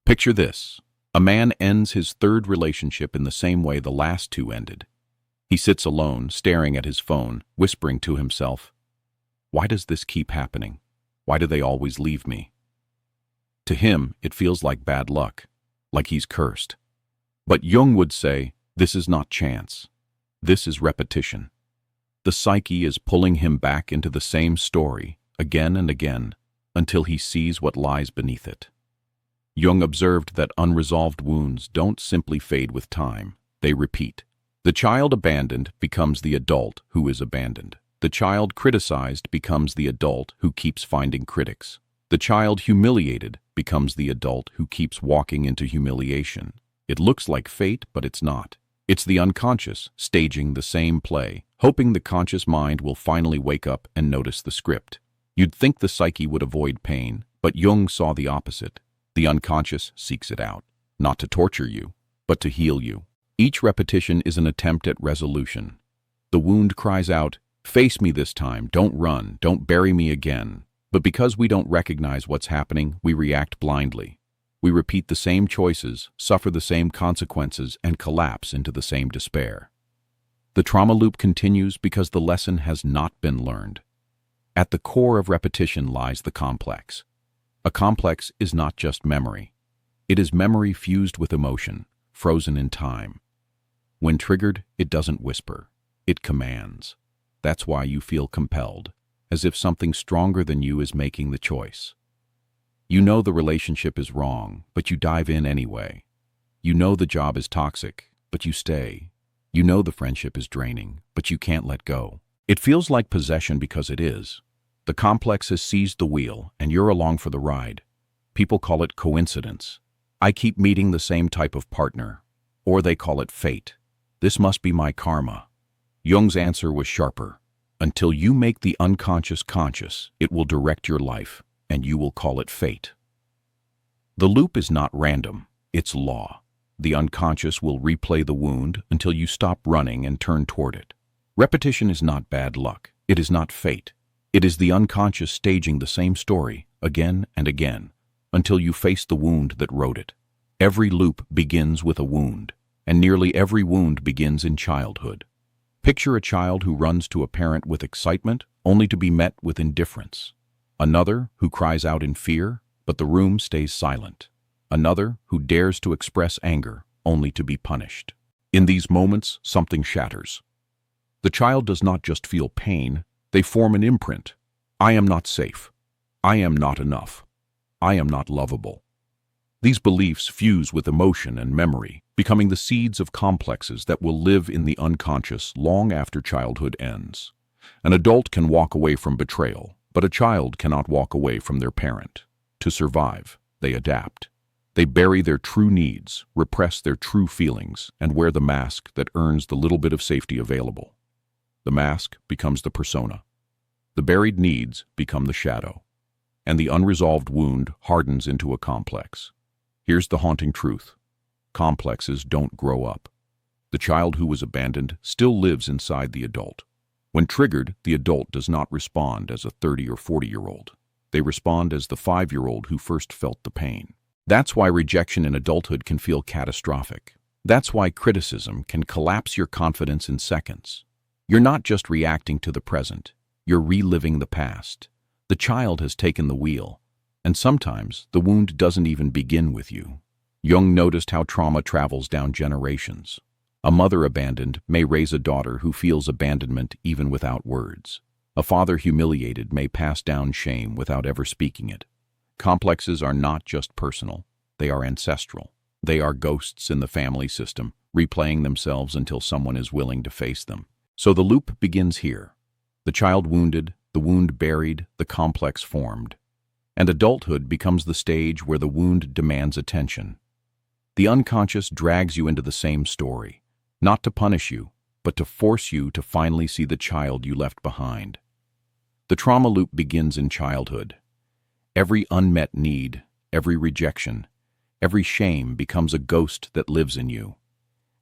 Picture this. A man ends his third relationship in the same way the last two ended. He sits alone, staring at his phone, whispering to himself, "Why does this keep happening? Why do they always leave me?" To him, it feels like bad luck, like he's cursed. But Jung would say, this is not chance. This is repetition. The psyche is pulling him back into the same story, again and again, until he sees what lies beneath it. Jung observed that unresolved wounds don't simply fade with time, they repeat. The child abandoned becomes the adult who is abandoned. The child criticized becomes the adult who keeps finding critics. The child humiliated becomes the adult who keeps walking into humiliation. It looks like fate, but it's not. It's the unconscious staging the same play, hoping the conscious mind will finally wake up and notice the script. You'd think the psyche would avoid pain, but Jung saw the opposite. The unconscious seeks it out, not to torture you, but to heal you. Each repetition is an attempt at resolution. The wound cries out, "Face me this time, don't run, don't bury me again." But because we don't recognize what's happening, we react blindly. We repeat the same choices, suffer the same consequences, and collapse into the same despair. The trauma loop continues because the lesson has not been learned. At the core of repetition lies the complex. A complex is not just memory. It is memory fused with emotion, frozen in time. When triggered, it doesn't whisper. It commands. That's why you feel compelled, as if something stronger than you is making the choice. You know the relationship is wrong, but you dive in anyway. You know the job is toxic, but you stay. You know the friendship is draining, but you can't let go. It feels like possession because it is. The complex has seized the wheel, and you're along for the ride. People call it coincidence. I keep meeting the same type of partner. Or they call it fate. This must be my karma. Jung's answer was sharper. Until you make the unconscious conscious, it will direct your life, and you will call it fate. The loop is not random, it's law. The unconscious will replay the wound until you stop running and turn toward it. Repetition is not bad luck. It is not fate. It is the unconscious staging the same story again and again until you face the wound that wrote it. Every loop begins with a wound, and nearly every wound begins in childhood. Picture a child who runs to a parent with excitement only to be met with indifference. Another who cries out in fear, but the room stays silent. Another who dares to express anger only to be punished. In these moments, something shatters. The child does not just feel pain, they form an imprint. I am not safe. I am not enough. I am not lovable. These beliefs fuse with emotion and memory, becoming the seeds of complexes that will live in the unconscious long after childhood ends. An adult can walk away from betrayal, but a child cannot walk away from their parent. To survive, they adapt. They bury their true needs, repress their true feelings, and wear the mask that earns the little bit of safety available. The mask becomes the persona. The buried needs become the shadow, and the unresolved wound hardens into a complex. Here's the haunting truth. Complexes don't grow up. The child who was abandoned still lives inside the adult. When triggered, the adult does not respond as a 30 or 40-year-old. They respond as the 5-year-old who first felt the pain. That's why rejection in adulthood can feel catastrophic. That's why criticism can collapse your confidence in seconds. You're not just reacting to the present. You're reliving the past. The child has taken the wheel, and sometimes the wound doesn't even begin with you. Jung noticed how trauma travels down generations. A mother abandoned may raise a daughter who feels abandonment even without words. A father humiliated may pass down shame without ever speaking it. Complexes are not just personal, they are ancestral. They are ghosts in the family system, replaying themselves until someone is willing to face them. So the loop begins here. The child wounded, the wound buried, the complex formed. And adulthood becomes the stage where the wound demands attention. The unconscious drags you into the same story, not to punish you, but to force you to finally see the child you left behind. The trauma loop begins in childhood. Every unmet need, every rejection, every shame becomes a ghost that lives in you.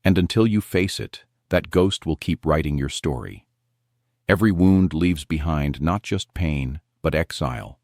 And until you face it, that ghost will keep writing your story. Every wound leaves behind not just pain, but exile.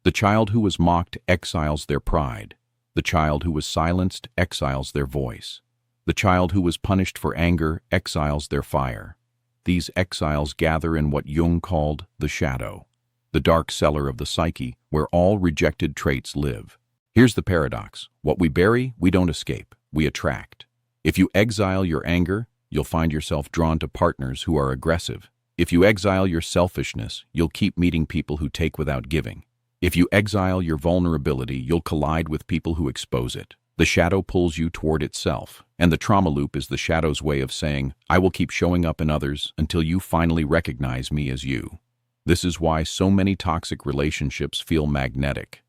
The child who was mocked exiles their pride. The child who was silenced exiles their voice. The child who was punished for anger exiles their fire. These exiles gather in what Jung called the shadow, the dark cellar of the psyche where all rejected traits live. Here's the paradox. What we bury, we don't escape, we attract. If you exile your anger, you'll find yourself drawn to partners who are aggressive. If you exile your selfishness, you'll keep meeting people who take without giving. If you exile your vulnerability, you'll collide with people who expose it. The shadow pulls you toward itself, and the trauma loop is the shadow's way of saying, I will keep showing up in others until you finally recognize me as you. This is why so many toxic relationships feel magnetic.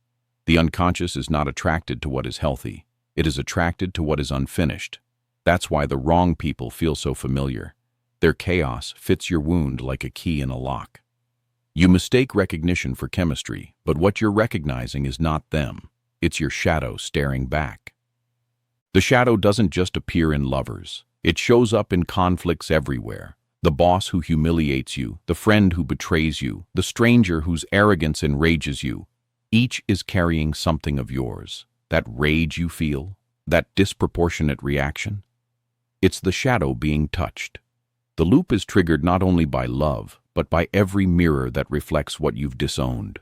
The unconscious is not attracted to what is healthy. It is attracted to what is unfinished. That's why the wrong people feel so familiar. Their chaos fits your wound like a key in a lock. You mistake recognition for chemistry, but what you're recognizing is not them. It's your shadow staring back. The shadow doesn't just appear in lovers. It shows up in conflicts everywhere. The boss who humiliates you, the friend who betrays you, the stranger whose arrogance enrages you. Each is carrying something of yours. That rage you feel, that disproportionate reaction. It's the shadow being touched. The loop is triggered not only by love, but by every mirror that reflects what you've disowned.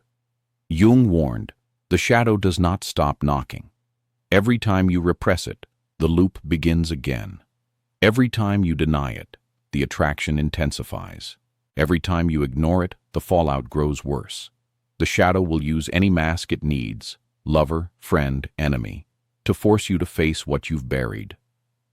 Jung warned, the shadow does not stop knocking. Every time you repress it, the loop begins again. Every time you deny it, the attraction intensifies. Every time you ignore it, the fallout grows worse. The shadow will use any mask it needs, lover, friend, enemy, to force you to face what you've buried.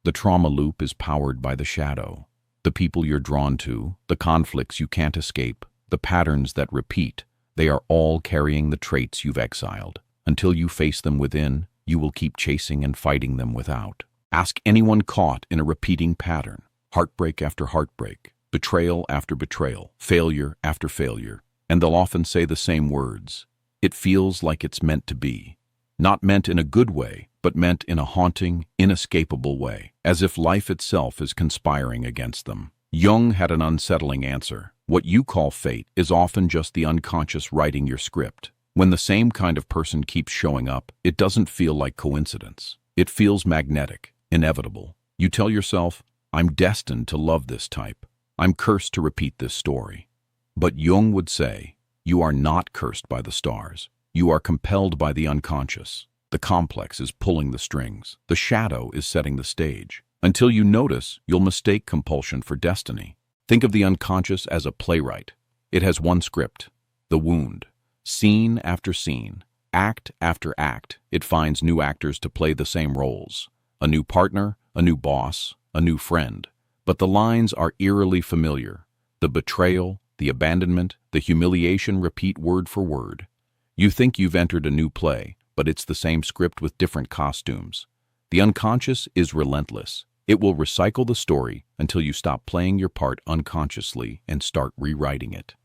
The trauma loop is powered by the shadow. The people you're drawn to, the conflicts you can't escape, the patterns that repeat, they are all carrying the traits you've exiled. Until you face them within, you will keep chasing and fighting them without. Ask anyone caught in a repeating pattern, heartbreak after heartbreak, betrayal after betrayal, failure after failure, and they'll often say the same words. It feels like it's meant to be. Not meant in a good way, but meant in a haunting, inescapable way, as if life itself is conspiring against them. Jung had an unsettling answer. What you call fate is often just the unconscious writing your script. When the same kind of person keeps showing up, it doesn't feel like coincidence. It feels magnetic, inevitable. You tell yourself, I'm destined to love this type. I'm cursed to repeat this story. But Jung would say, you are not cursed by the stars. You are compelled by the unconscious. The complex is pulling the strings. The shadow is setting the stage. Until you notice, you'll mistake compulsion for destiny. Think of the unconscious as a playwright. It has one script, the wound. Scene after scene, act after act, it finds new actors to play the same roles. A new partner, a new boss, a new friend. But the lines are eerily familiar. The betrayal, the abandonment, the humiliation repeat word for word. You think you've entered a new play, but it's the same script with different costumes. The unconscious is relentless. It will recycle the story until you stop playing your part unconsciously and start rewriting it.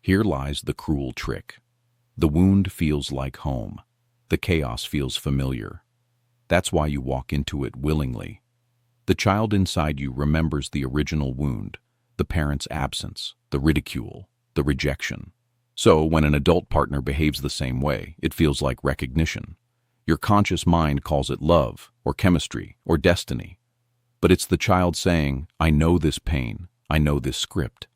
Here lies the cruel trick. The wound feels like home. The chaos feels familiar. That's why you walk into it willingly. The child inside you remembers the original wound, the parent's absence, the ridicule, the rejection. So when an adult partner behaves the same way, it feels like recognition. Your conscious mind calls it love, or chemistry, or destiny. But it's the child saying, I know this pain, I know this script.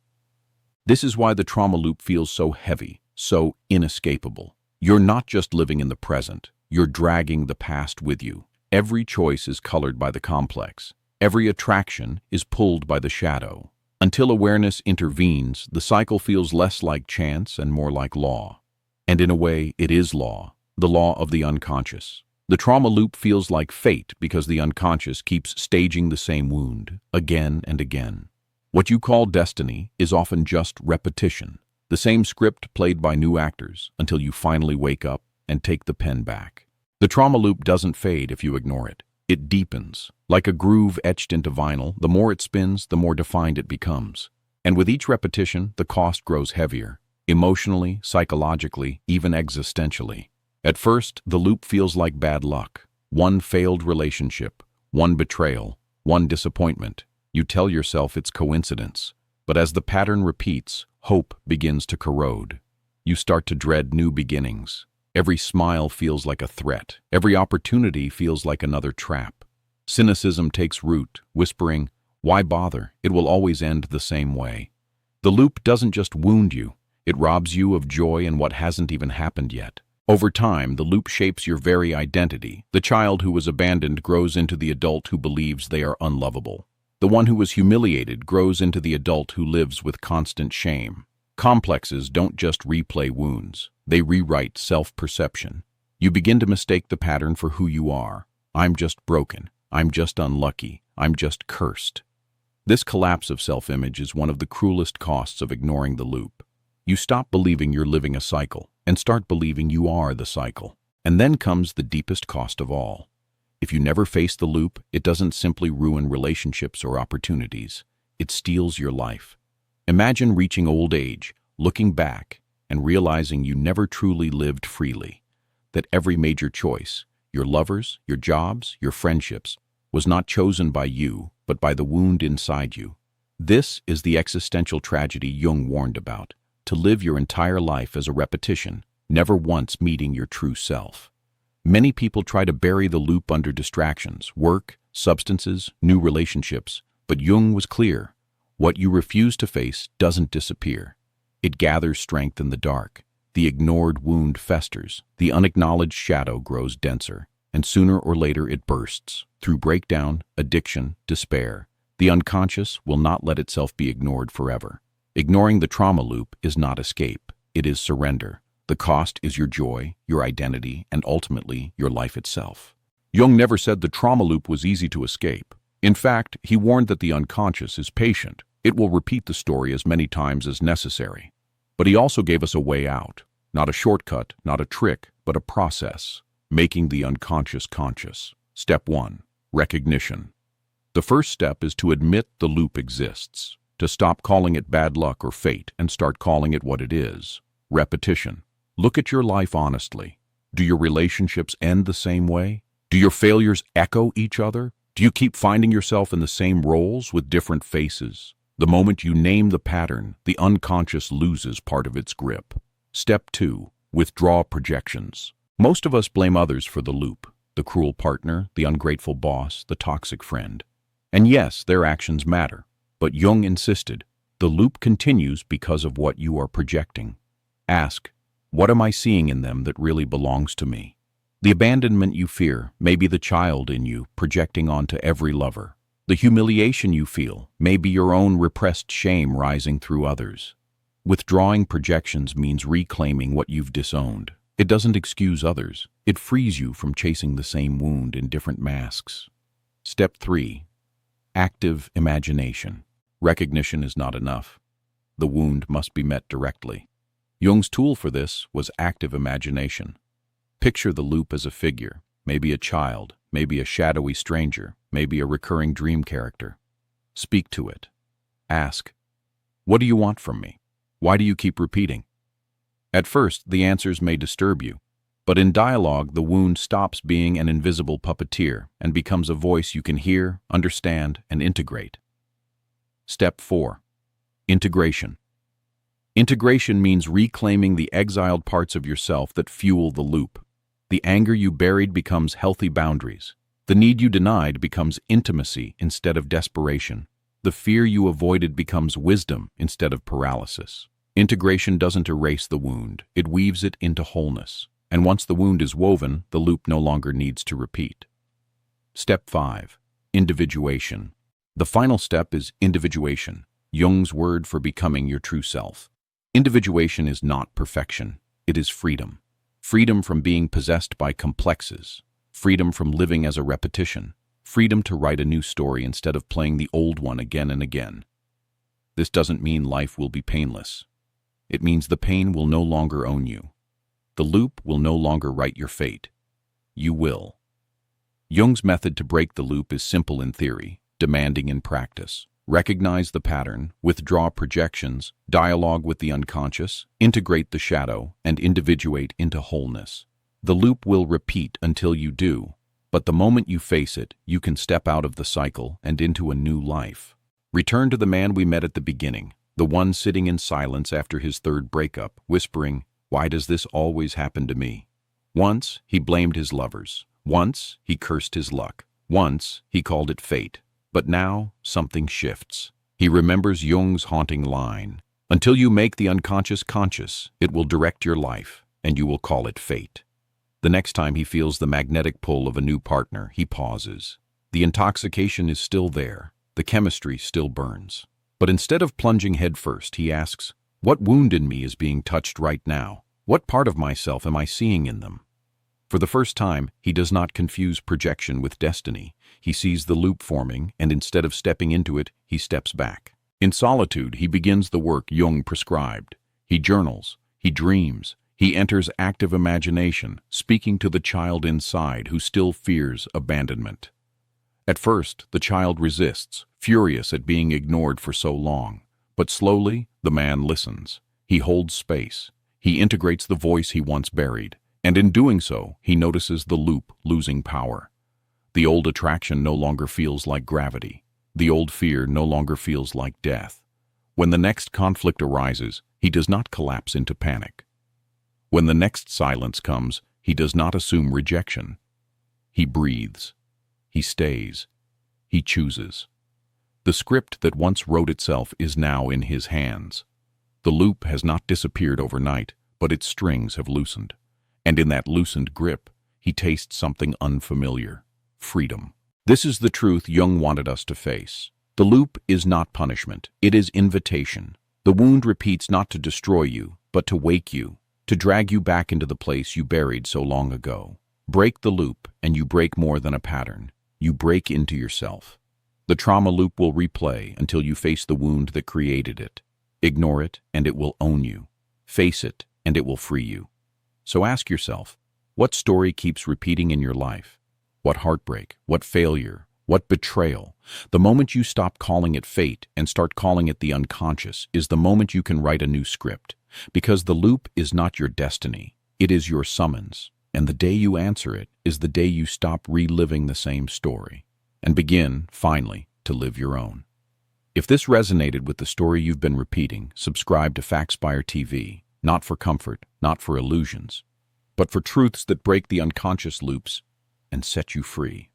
This is why the trauma loop feels so heavy, so inescapable. You're not just living in the present, you're dragging the past with you. Every choice is colored by the complex. Every attraction is pulled by the shadow. Until awareness intervenes, the cycle feels less like chance and more like law. And in a way, it is law, the law of the unconscious. The trauma loop feels like fate because the unconscious keeps staging the same wound, again and again. What you call destiny is often just repetition, the same script played by new actors until you finally wake up and take the pen back. The trauma loop doesn't fade if you ignore it. It deepens. Like a groove etched into vinyl, the more it spins, the more defined it becomes. And with each repetition, the cost grows heavier, emotionally, psychologically, even existentially. At first, the loop feels like bad luck. One failed relationship, one betrayal, one disappointment. You tell yourself it's coincidence. But as the pattern repeats, hope begins to corrode. You start to dread new beginnings. Every smile feels like a threat. Every opportunity feels like another trap. Cynicism takes root, whispering, "Why bother? It will always end the same way." The loop doesn't just wound you, it robs you of joy in what hasn't even happened yet. Over time, the loop shapes your very identity. The child who was abandoned grows into the adult who believes they are unlovable. The one who was humiliated grows into the adult who lives with constant shame. Complexes don't just replay wounds, they rewrite self-perception. You begin to mistake the pattern for who you are. I'm just broken. I'm just unlucky. I'm just cursed. This collapse of self-image is one of the cruelest costs of ignoring the loop. You stop believing you're living a cycle and start believing you are the cycle. And then comes the deepest cost of all. If you never face the loop, it doesn't simply ruin relationships or opportunities. It steals your life. Imagine reaching old age, looking back, and realizing you never truly lived freely. That every major choice, your lovers, your jobs, your friendships, was not chosen by you, but by the wound inside you. This is the existential tragedy Jung warned about. To live your entire life as a repetition, never once meeting your true self. Many people try to bury the loop under distractions, work, substances, new relationships, but Jung was clear. What you refuse to face doesn't disappear. It gathers strength in the dark. The ignored wound festers, the unacknowledged shadow grows denser, and sooner or later it bursts. Through breakdown, addiction, despair, the unconscious will not let itself be ignored forever. Ignoring the trauma loop is not escape, it is surrender. The cost is your joy, your identity, and ultimately, your life itself. Jung never said the trauma loop was easy to escape. In fact, he warned that the unconscious is patient. It will repeat the story as many times as necessary. But he also gave us a way out. Not a shortcut, not a trick, but a process. Making the unconscious conscious. Step 1. Recognition. The first step is to admit the loop exists. To stop calling it bad luck or fate and start calling it what it is. Repetition. Look at your life honestly. Do your relationships end the same way? Do your failures echo each other? Do you keep finding yourself in the same roles with different faces? The moment you name the pattern, the unconscious loses part of its grip. Step 2. Withdraw projections. Most of us blame others for the loop. The cruel partner, the ungrateful boss, the toxic friend. And yes, their actions matter. But Jung insisted, the loop continues because of what you are projecting. Ask, what am I seeing in them that really belongs to me? The abandonment you fear may be the child in you projecting onto every lover. The humiliation you feel may be your own repressed shame rising through others. Withdrawing projections means reclaiming what you've disowned. It doesn't excuse others. It frees you from chasing the same wound in different masks. Step 3. Active imagination. Recognition is not enough. The wound must be met directly. Jung's tool for this was active imagination. Picture the loop as a figure, maybe a child, maybe a shadowy stranger, maybe a recurring dream character. Speak to it. Ask, what do you want from me? Why do you keep repeating? At first, the answers may disturb you, but in dialogue, the wound stops being an invisible puppeteer and becomes a voice you can hear, understand, and integrate. Step 4. Integration. Integration means reclaiming the exiled parts of yourself that fuel the loop. The anger you buried becomes healthy boundaries. The need you denied becomes intimacy instead of desperation. The fear you avoided becomes wisdom instead of paralysis. Integration doesn't erase the wound, it weaves it into wholeness. And once the wound is woven, the loop no longer needs to repeat. Step 5. Individuation. The final step is individuation, Jung's word for becoming your true self. Individuation is not perfection, it is freedom. Freedom from being possessed by complexes. Freedom from living as a repetition. Freedom to write a new story instead of playing the old one again and again. This doesn't mean life will be painless. It means the pain will no longer own you. The loop will no longer write your fate. You will. Jung's method to break the loop is simple in theory, demanding in practice. Recognize the pattern, withdraw projections, dialogue with the unconscious, integrate the shadow, and individuate into wholeness. The loop will repeat until you do, but the moment you face it, you can step out of the cycle and into a new life. Return to the man we met at the beginning, the one sitting in silence after his third breakup, whispering, "Why does this always happen to me?" Once, he blamed his lovers. Once, he cursed his luck. Once, he called it fate. But now, something shifts. He remembers Jung's haunting line. Until you make the unconscious conscious, it will direct your life, and you will call it fate. The next time he feels the magnetic pull of a new partner, he pauses. The intoxication is still there. The chemistry still burns. But instead of plunging headfirst, he asks, what wound in me is being touched right now? What part of myself am I seeing in them? For the first time, he does not confuse projection with destiny. He sees the loop forming, and instead of stepping into it, he steps back. In solitude, he begins the work Jung prescribed. He journals, he dreams, he enters active imagination, speaking to the child inside who still fears abandonment. At first, the child resists, furious at being ignored for so long. But slowly, the man listens. He holds space. He integrates the voice he once buried. And in doing so, he notices the loop losing power. The old attraction no longer feels like gravity. The old fear no longer feels like death. When the next conflict arises, he does not collapse into panic. When the next silence comes, he does not assume rejection. He breathes. He stays. He chooses. The script that once wrote itself is now in his hands. The loop has not disappeared overnight, but its strings have loosened. And in that loosened grip, he tastes something unfamiliar: freedom. This is the truth Jung wanted us to face. The loop is not punishment, it is invitation. The wound repeats not to destroy you, but to wake you, to drag you back into the place you buried so long ago. Break the loop, and you break more than a pattern. You break into yourself. The trauma loop will replay until you face the wound that created it. Ignore it, and it will own you. Face it, and it will free you. So ask yourself, what story keeps repeating in your life? What heartbreak, what failure, what betrayal? The moment you stop calling it fate and start calling it the unconscious is the moment you can write a new script. Because the loop is not your destiny, it is your summons. And the day you answer it is the day you stop reliving the same story and begin, finally, to live your own. If this resonated with the story you've been repeating, subscribe to Factspire TV, not for comfort, not for illusions, but for truths that break the unconscious loops and set you free.